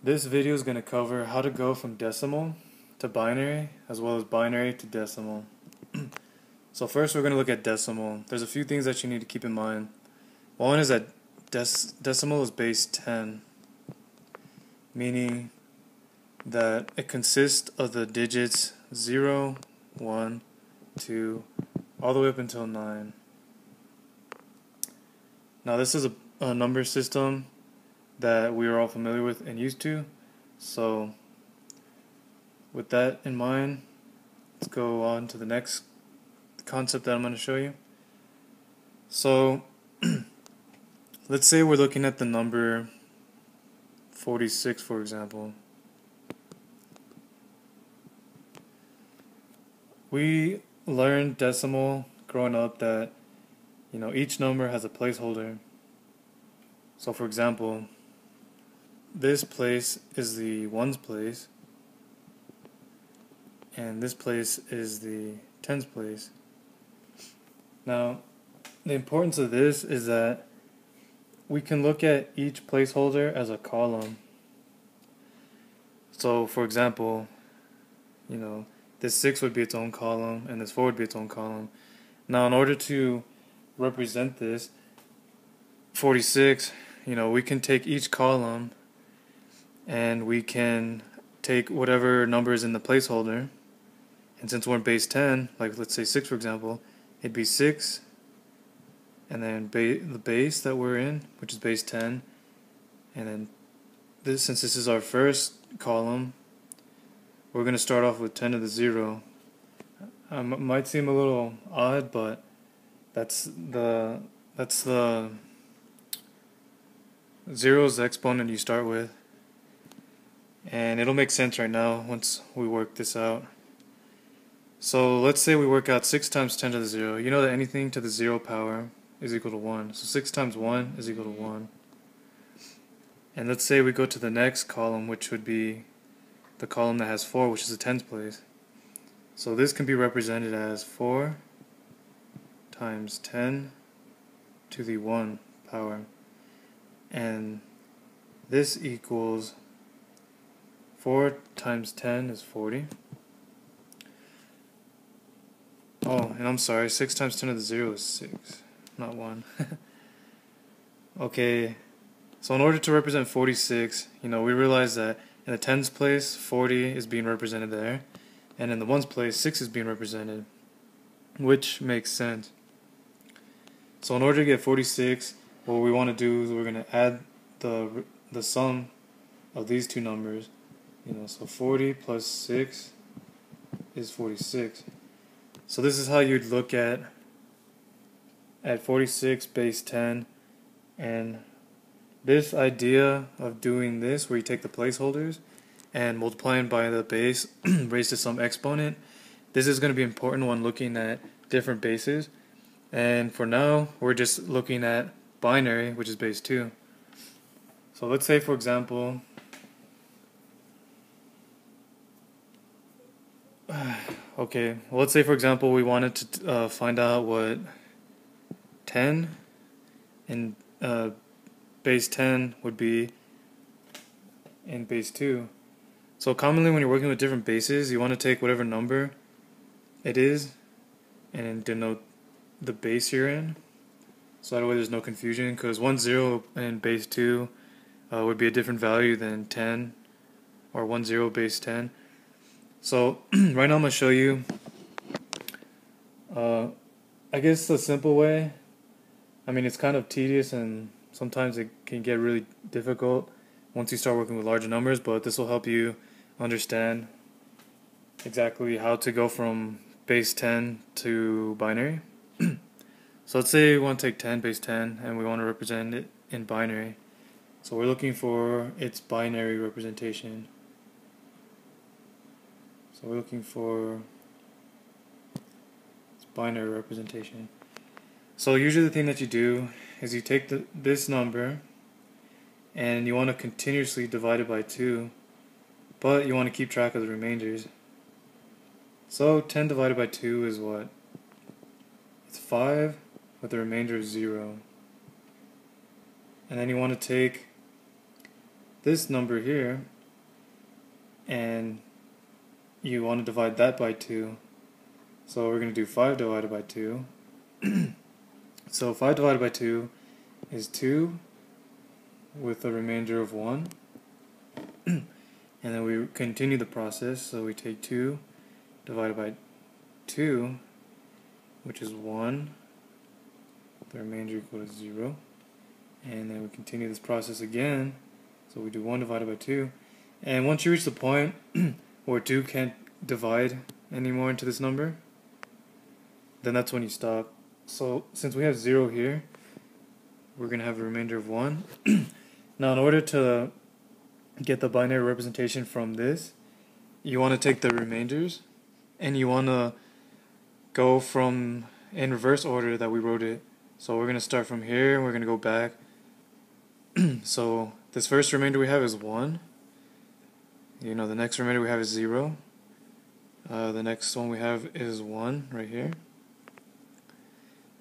This video is going to cover how to go from decimal to binary as well as binary to decimal. So first we're going to look at decimal. There's a few things that you need to keep in mind. One is that decimal is base 10, meaning that it consists of the digits 0, 1, 2, all the way up until 9. Now this is a number system that we are all familiar with and used to. So with that in mind, let's go on to the next concept that I'm going to show you. So let's say we're looking at the number 46, for example. We learned decimal growing up that each number has a placeholder. So for example, this place is the ones place, and this place is the tens place. Now, the importance of this is that we can look at each placeholder as a column. So, for example, this 6 would be its own column, and this 4 would be its own column. Now, in order to represent this 46, we can take each column and we can take whatever number is in the placeholder, and since we're in base 10, like let's say 6 for example, it'd be 6 and then the base that we're in, which is base 10, and then this, since this is our first column, we're going to start off with 10 to the 0. Might seem a little odd, but that's the 0 is the exponent you start with. And it'll make sense right now once we work this out. So let's say we work out 6 times 10 to the 0. You know that anything to the 0 power is equal to 1. So 6 times 1 is equal to 1. And let's say we go to the next column, which would be the column that has 4, which is the tens place. So this can be represented as 4 times 10 to the 1 power. And this equals 4 times 10 is 40. Oh, and I'm sorry, 6 times 10 to the 0 is 6, not 1. Okay, so in order to represent 46, we realize that in the tens place, 40 is being represented there, and in the ones place, 6 is being represented, which makes sense. So in order to get 46, what we want to do is we're going to add the sum of these two numbers. So 40 plus 6 is 46. So this is how you'd look at 46 base 10, and this idea of doing this, where you take the placeholders and multiplying by the base raised to some exponent, this is going to be important when looking at different bases. And for now, we're just looking at binary, which is base 2. So let's say, for example, let's say for example we wanted to find out what 10 in base 10 would be in base 2. So commonly when you're working with different bases, you want to take whatever number it is and denote the base you're in, so that way there's no confusion, because 10 in base 2 would be a different value than 10, or 10 base 10. So right now I'm going to show you, I guess the simple way. It's kind of tedious and sometimes it can get really difficult once you start working with larger numbers, but this will help you understand exactly how to go from base 10 to binary. So let's say we want to take 10 base 10 and we want to represent it in binary. So we're looking for its binary representation. So we're looking for its binary representation. So usually the thing that you do is you take this number and you want to continuously divide it by 2, but you want to keep track of the remainders. So 10 divided by 2 is what? It's 5, but the remainder is 0. And then you want to take this number here and you want to divide that by 2. So we're going to do 5 divided by 2. So 5 divided by 2 is 2 with a remainder of 1. And then we continue the process, so we take 2 divided by 2, which is 1, the remainder equal to 0. And then we continue this process again, so we do 1 divided by 2. And once you reach the point where 2 can't divide anymore into this number, then that's when you stop. So since we have 0 here, we're going to have a remainder of 1. Now in order to get the binary representation from this, you want to take the remainders and you want to go from in reverse order that we wrote it. So we're going to start from here and we're going to go back. So this first remainder we have is 1. The next remainder we have is 0. The next one we have is 1 right here.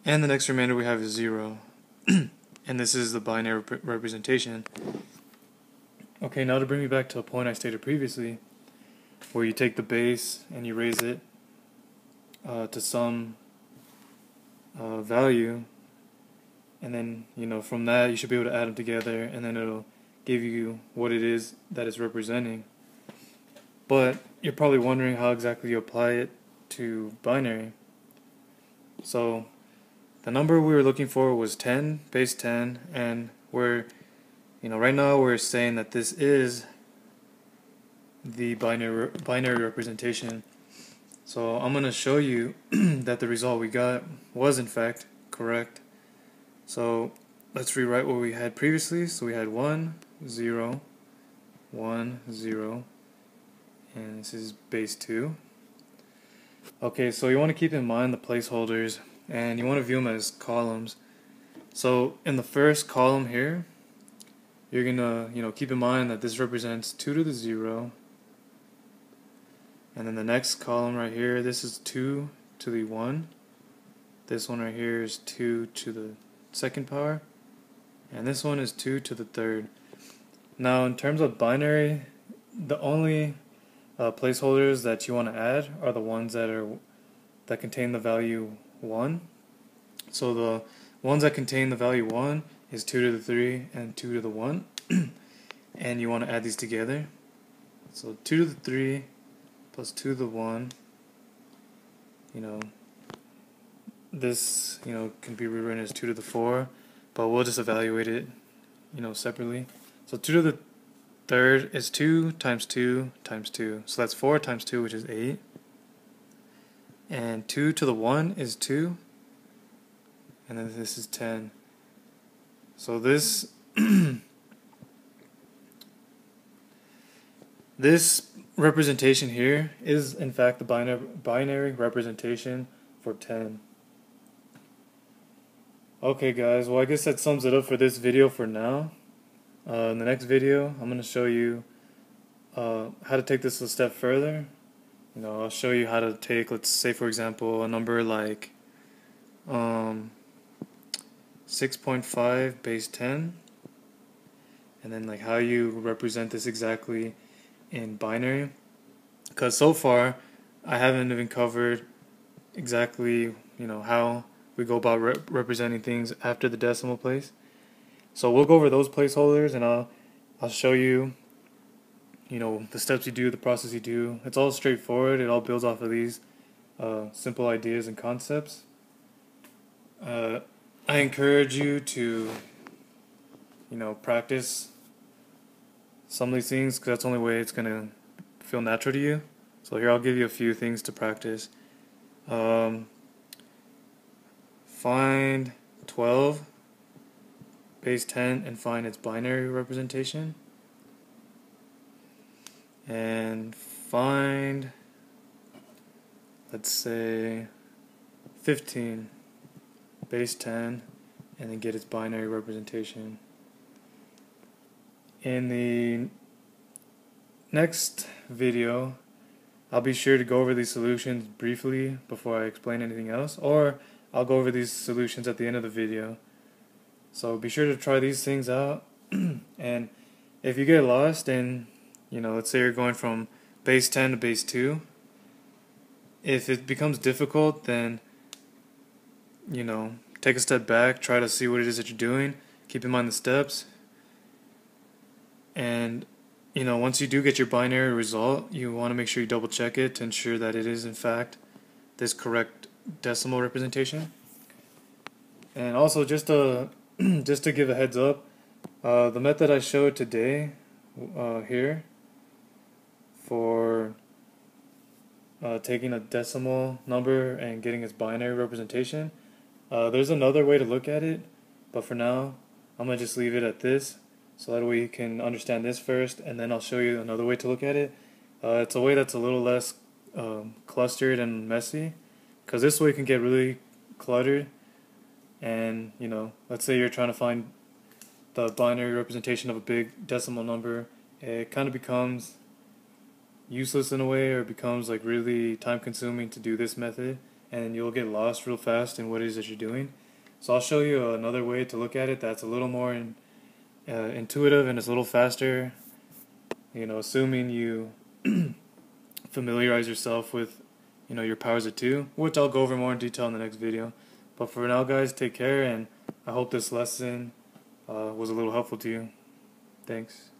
And the next remainder we have is 0. And this is the binary representation. Okay, now to bring me back to a point I stated previously, where you take the base and you raise it to some value, and then from that you should be able to add them together, and then it'll give you what it is that it's representing. But you're probably wondering how exactly you apply it to binary. So the number we were looking for was 10, base 10, and right now we're saying that this is the binary representation. So I'm going to show you that the result we got was in fact correct. So let's rewrite what we had previously. So we had 1, 0, 1, 0, and this is base 2. Okay, so you want to keep in mind the placeholders, and you want to view them as columns. So in the first column here, you're gonna keep in mind that this represents 2 to the 0, and then the next column right here, this is 2 to the 1. This one right here is 2 to the second power, and this one is 2 to the third. Now in terms of binary, the only placeholders that you want to add are the ones that contain the value 1. So the ones that contain the value 1 is 2 to the 3 and 2 to the 1. And you want to add these together. So 2 to the 3 plus 2 to the 1, this can be rewritten as 2 to the 4, but we'll just evaluate it separately. So 2 to the third is 2 times 2 times 2. So that's 4 times 2, which is 8. And 2 to the 1 is 2. And then this is 10. So this this representation here is in fact the binary representation for 10. Okay guys, well I guess that sums it up for this video for now. In the next video I'm going to show you how to take this a step further. I'll show you how to take, let's say for example, a number like 6.5 base 10, and then like how you represent this exactly in binary, because so far I haven't even covered exactly how we go about representing things after the decimal place. So we'll go over those placeholders, and I'll show you the steps you do, the process you do. It's all straightforward. It all builds off of these simple ideas and concepts. I encourage you to practice some of these things, because that's the only way it's going to feel natural to you. So here I'll give you a few things to practice. Find 12 base 10 and find its binary representation. And find, let's say, 15 base 10 and then get its binary representation. In the next video, I'll be sure to go over these solutions briefly before I explain anything else, or I'll go over these solutions at the end of the video. So be sure to try these things out. And if you get lost and let's say you're going from base 10 to base 2. If it becomes difficult, then, you know, take a step back, try to see what it is that you're doing, keep in mind the steps, and, you know, once you do get your binary result, you want to make sure you double check it to ensure that it is in fact this correct decimal representation. And also, just to just to give a heads up, the method I showed today here for taking a decimal number and getting its binary representation, there's another way to look at it, but for now I'm going to just leave it at this, so that way you can understand this first, and then I'll show you another way to look at it. It's a way that's a little less clustered and messy, because this way it can get really cluttered, and, you know, let's say you're trying to find the binary representation of a big decimal number, it kind of becomes useless in a way, or becomes like really time consuming to do this method, and you'll get lost real fast in what it is that you're doing. So I'll show you another way to look at it that's a little more intuitive, and it's a little faster, you know, assuming you familiarize yourself with, you know, your powers of 2, which I'll go over more in detail in the next video. But for now, guys, take care, and I hope this lesson was a little helpful to you. Thanks.